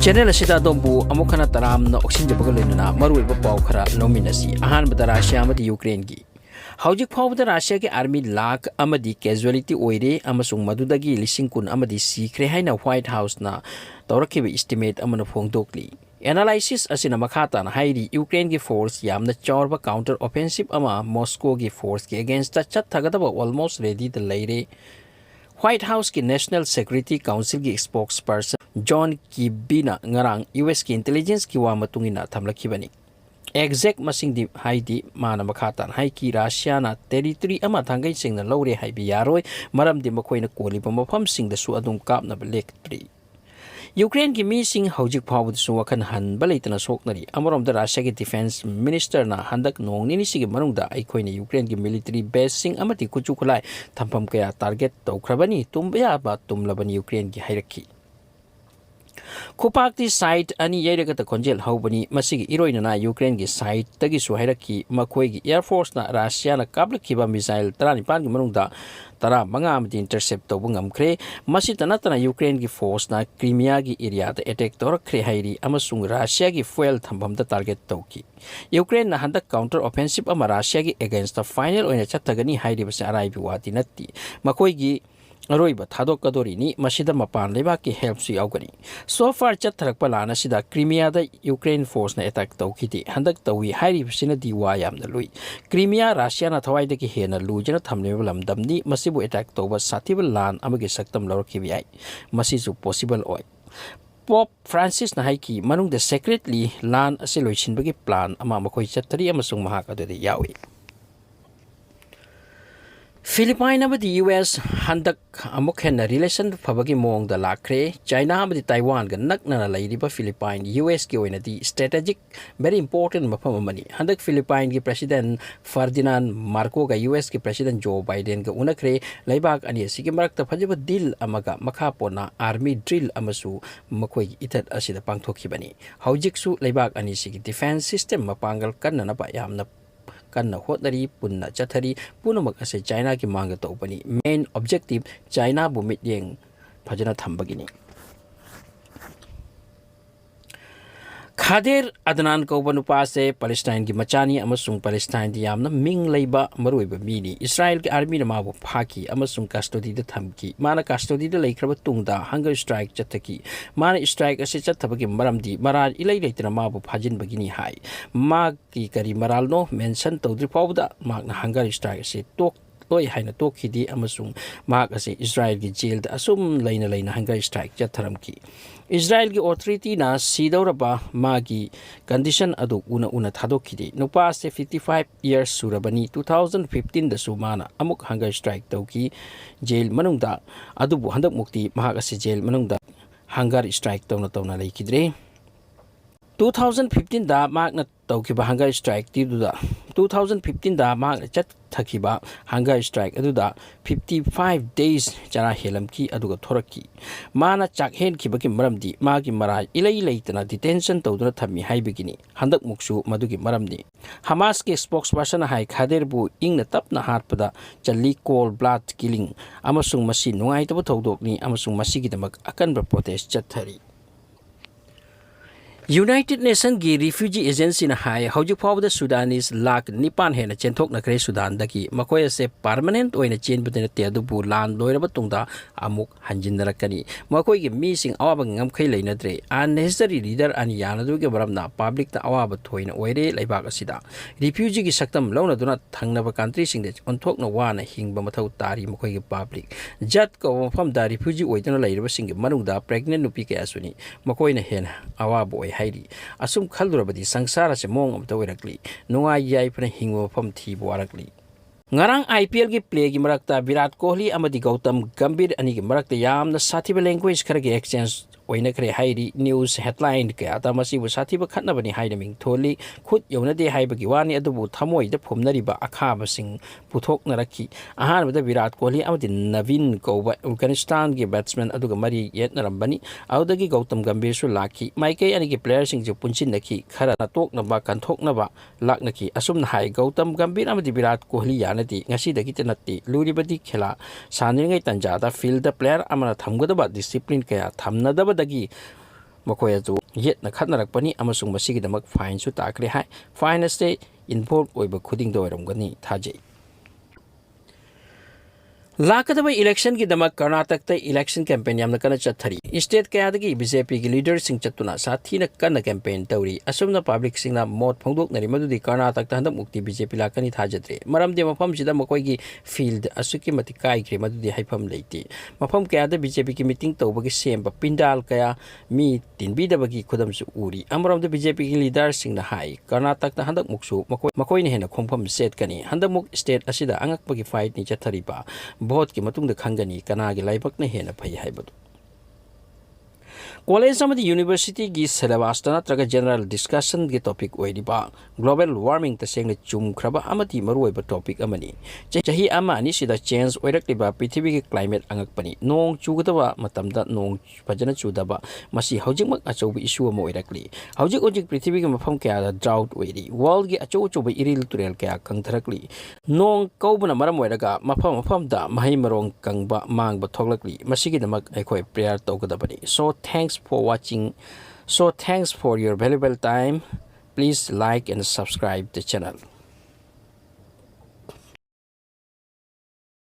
Channel asida dombu amukana taram na oxygen bagalena Maruoiba Pao khara lominasi ahanbada Russia amadi Ukraine gi hawjik phawbada Russia gi army lakh amadi casualty oire amasung madudagi lising kun amadi sikre haina White House na tawrakiba estimate amana phongdokli analysis asina makhata na hairi Ukraine gi force yamna chawrba counter offensive ama Moscow gi force gi against the chat thagadaba almost ready the leire White House ki National Security Council ki spokesperson John Kibina ngarang US ki intelligence ki wa matungina thamlakibani exact masing di haidi mana makhatan hai ki Russia na territory ama thangai singna lawre hai bi yaroi maram di makoina koliba mafam sing da su adum kap na lektri Ukraine ki mi sing hawjik phawud su wakan han balaitana soknari amarom da Russia ki defense minister na handak nong nini sigi manungda aikoina Ukraine ki military base sing amati kuchukulai thampam kaya target tawkrabani tumbaya ba tumlabani Ukraine ki hairaki Kupakti site ani yairagata konjel haubani masigi iroina na Ukraine gi site tagi su hairaki makoi gi Air Force na Russia na kablakiba missile 35 gi manungda tara manga amati intercept to bungamkre masita natana Ukraine gi force na Crimea gi area da attack tor kre hairi amasung Russia gi fuel thambam da target toki Ukraine na handak counter offensive ama Russia gi against the final oina chattagani hairi basa arai bi wati natti makoi gi Maruoiba thadokadori ni masida mapan leba ki help su yaugani so far chatharak palana sida Crimea da Ukraine force na attack tawkiti handak tawi hairi sina diwa yamna lui Crimea Russia na thawai da ki hena lujana thamle lamdamni masibu attack tawba satibal lan amagi saktam lorki bi ai masisu possible oi Pope Francis na haiki manung da secretly lan ase loisin bagi plan ama makoi chattari amasung mahaka de yawi Philippines amadi US handak amuk henna relation phabagi mong da lakre China amadi Taiwan ga nakna lairiba Philippines US ki oina di strategic very important mafam amani handak Philippines ki president Ferdinand Marcos ga US ki president Joe Biden ga unakre laibak ani sigi marakta phajiba deal amaga makha pona army drill amasu makoi itat asida pangthokibani haujiksu laibak ani sigi defense system mapangal kanna na ba yamna kanna hotnari punna chathari punamak ase China ki manga tawbani main objective China bu mityeng phajana thambagini Khader Adnan Kaubanupa se Palestine ki machani amasung Palestine di yamna ming leiba maruiba mini Israel ki army na mabu phaki amasung custody da thamki mana custody da leikraba tungda hunger strike chathaki mana strike ase chathabagi maramdi maral ilai leitana mabu phajin bagini hai ma ki kari maral no mention tawdri pawda magna hunger strike ase tok loi haina tokhidi amasung mag ase Israel ki jail da asum laina hunger strike chatharamki Israel ki authority na sidawraba magi condition adu una thadokidi nupa se 55 years surabani 2015 da sumana amuk hunger strike tawki jail manungda adubu handak mukti mahak ase jail manungda hunger strike tawna leikidre 2015 da magna tawkiba hunger strike tiduda 2015 da magna chat thakiba hunger strike aduda 55 days jara helamki aduga thoraki mana chakhen kibaki maramdi magi mara ilai leitana detention tawduna thami haibigini handak muksu madugi maramdi Hamas ke spokesperson hai Khader bu ingna tapna harpada challi cold blood killing amasung masi nungai taba tawdokni amasung masigi damak akan protest chathari United Nations gi Refugee Agency na hai hawjuk phawda Sudanese lakh nipan hena chenthok na kre Sudan daki makoy se permanent oina chen budena te adubu lan loiraba tungda amuk hanjindarakani makoy gi missing awaba ngam khai leinadre unnecessary leader ani yanadu ge baramna public ta awaba thoina oire laibak asida refugee gi saktam lawna duna thangnaba country sing de onthok na wana hingba mathau tari makoy gi public jat ko mafam da refugee oidana lairaba sing gi manungda pregnant nupi ke asuni makoy na hena awaba hairi asum khaldurabadi sangsara se mong am tawirakli nunga yai phna hingwa pham thi boarakli ngarang IPL gi play gi marakta Virat Kohli amadi Gautam Gambhir ani gi marakta yamna sathiba language khara gi exchange oina kre hairi news headline ke atamasi bu sathiba khatna bani haina ming tholi khut yona de haiba gi wani adubu thamoi da phumnari ba akhaba sing puthok na rakhi ahan bada Virat Kohli amadi Navin Kauba Afghanistan gi batsman aduga mari yet narambani audagi Gautam Gambhir su lakhi maikai ani gi player sing ju punchin nakhi khara na tok na ba kanthok na ba lak nakhi asum na hai Gautam Gambhir amadi Virat Kohli yanati ngasi dagi tanati luribadi khela sanringai tanja da field the player amana thamgada ba discipline kaya thamna da dagi ꯃꯈꯣꯏ ꯑꯗꯨ ꯌꯦꯠꯅ ꯈꯠꯅꯔꯛꯄꯅꯤ ꯑꯃꯁꯨꯡ ꯃꯁꯤꯒꯤꯗꯃꯛ ꯐꯥꯏꯟꯁꯨ ꯇꯥꯈ꯭ꯔꯦ ꯍꯥꯏ ꯐꯥꯏꯟ ꯑꯁꯤ ꯏꯟꯚꯣꯜꯕ ꯑꯣꯏꯕ ꯈꯨꯗꯤꯡꯗ ꯑꯣꯏꯔꯝꯒꯅꯤ ꯊꯥꯖꯩ ꯂꯥꯛꯀꯗꯕ ꯏꯂꯦꯛꯁꯟꯒꯤꯗꯃꯛ ꯀꯔꯅꯥꯇꯀꯇ ꯏꯂꯦꯛꯁꯟ ꯀꯦꯝꯄꯦꯟ ꯌꯥꯝꯅ ꯀꯟꯅ ꯆꯠꯊꯔꯤ ꯁ꯭ꯇꯦꯠ ꯀꯌꯥꯗꯒꯤ ꯕꯤꯖꯦꯄꯤꯒꯤ ꯂꯤꯗꯔꯁꯤꯡ ꯆꯠꯇꯨꯅ ꯁꯥꯊꯤꯅ ꯀꯟꯅ ꯀꯦꯝꯄꯦꯟ ꯇꯧꯔꯤ ꯑꯁꯨꯝꯅ ꯄꯥꯕ꯭ꯂꯤꯛꯁꯤꯡꯅ ꯃꯣꯠ ꯐꯣꯡꯗꯣꯛꯅꯔꯤ ꯃꯗꯨꯗꯤ ꯀꯔꯅꯥꯇꯀꯇ ꯍꯟꯗꯛꯃꯨꯛꯇꯤ ꯕꯤꯖꯦꯄꯤ ꯂꯥꯛꯀꯅꯤ ꯊꯥꯖꯗ꯭ꯔꯦ ꯃꯔꯝꯗꯤ ꯃꯐꯝꯁꯤꯗ ꯃꯈꯣꯏꯒꯤ ꯐꯤꯜꯗ ꯑꯁꯨꯛꯀꯤ ꯃꯇꯤꯛ ꯀꯥꯏꯈ꯭ꯔꯦ ꯃꯗꯨꯗꯤ ꯍꯥꯏꯐꯝ ꯂꯩꯇꯦ ꯃꯐꯝ ꯀꯌꯥꯗ ꯕꯤꯖꯦꯄꯤꯒꯤ ꯃꯤꯇꯤꯡ ꯇꯧꯕꯒꯤ ꯁꯦꯝꯕ ꯄꯤꯟꯗꯥꯜ ꯀꯌꯥ ꯃꯤ ꯇꯤꯟꯕꯤꯗꯕꯒꯤ ꯈꯨꯗꯝꯁꯨ ꯎꯔꯤ ꯑꯃꯔꯣꯝꯗ ꯕꯤꯖꯦꯄꯤꯒꯤ ꯂꯤꯗꯔꯁꯤꯡꯅ ꯍꯥꯏ ꯀꯔꯅꯥꯇꯀꯇ ꯍꯟꯗꯛꯃꯨꯛꯁꯨ ꯃꯈꯣꯏꯅ ꯍꯦꯟꯅ ꯈꯣꯡꯐꯝ ꯁꯦꯠꯀꯅꯤ ꯍꯟꯗꯛꯃꯨꯛ ꯁ꯭ꯇꯦꯠ ꯑꯁꯤꯗ ꯑꯉꯛꯄꯒꯤ ꯐꯥꯏꯠꯅꯤ ꯆꯠꯊꯔꯤꯕ ꯚꯣꯠꯀꯤ ꯃꯇꯨꯡꯗ ꯈꯪꯒꯅꯤ ꯀꯅꯥꯒꯤ ꯂꯥꯏꯕꯛꯅ ꯍꯦꯟꯅ ꯐꯩ ꯍꯥꯏꯕꯗꯨ ꯀꯣꯂꯦꯖ ꯑꯃꯗꯤ ꯌꯨꯅꯤꯚꯔꯁꯤꯇꯤꯒꯤ ꯁꯦꯂꯦꯕꯁꯇ ꯅꯠꯇ꯭ꯔꯒ ꯖꯦꯅꯔꯦꯜ ꯗꯤꯁꯀꯁꯟꯒꯤ ꯇꯣꯄꯤꯛ ꯑꯣꯏꯔꯤꯕ ꯒ꯭ꯂꯣꯕꯦꯜ ꯋꯥꯔꯃꯤꯡ ꯇꯁꯦꯡꯅ ꯆꯨꯝꯈ꯭ꯔꯕ ꯑꯃꯗꯤ ꯃꯔꯨꯑꯣꯏꯕ ꯇꯣꯄꯤꯛ ꯑꯃꯅꯤ ꯆꯍꯤ ꯑꯃ ꯑꯅꯤꯁꯤꯗ ꯆꯦꯟꯖ ꯑꯣꯏꯔꯛꯂꯤꯕ ꯄ꯭ꯔꯤꯊꯤꯕꯤꯒꯤ ꯀ꯭ꯂꯥꯏꯃꯦꯠ ꯑꯉꯛꯄꯅꯤ ꯅꯣꯡ ꯆꯨꯒꯗꯕ ꯃꯇꯝꯗ ꯅꯣꯡ ꯐꯖꯅ ꯆꯨꯗꯕ ꯃꯁꯤ ꯍꯧꯖꯤꯛꯃꯛ ꯑꯆꯧꯕ ꯏꯁꯨ ꯑꯃ ꯑꯣꯏꯔꯛꯂꯤ ꯍꯧꯖꯤꯛ ꯄ꯭ꯔꯤꯊꯤꯕꯤꯒꯤ ꯃꯐꯝ ꯀꯌꯥꯗ ꯗ꯭ꯔꯥꯎꯠ ꯑꯣꯏꯔꯤ ꯋꯥꯔꯜꯒꯤ ꯑꯆꯧꯕ ꯏꯔꯤꯜ ꯇꯨꯔꯦꯜ ꯀꯌꯥ ꯀꯪꯊꯔꯛꯂꯤ ꯅꯣꯡ ꯀꯧꯕꯅ ꯃꯔꯝ ꯑꯣꯏꯔꯒ ꯃꯐꯝꯗ ꯃꯍꯩ ꯃꯔꯣꯡ ꯀꯪꯕ ꯃꯥꯡꯕ ꯊꯣꯛꯂꯛꯂꯤ ꯃꯁꯤꯒꯤꯗꯃꯛ ꯑꯩꯈꯣꯏ ꯄ꯭ꯔꯦꯌꯔ ꯇꯧꯒꯗꯕꯅꯤ So thanks for your valuable time. Please like and subscribe the channel.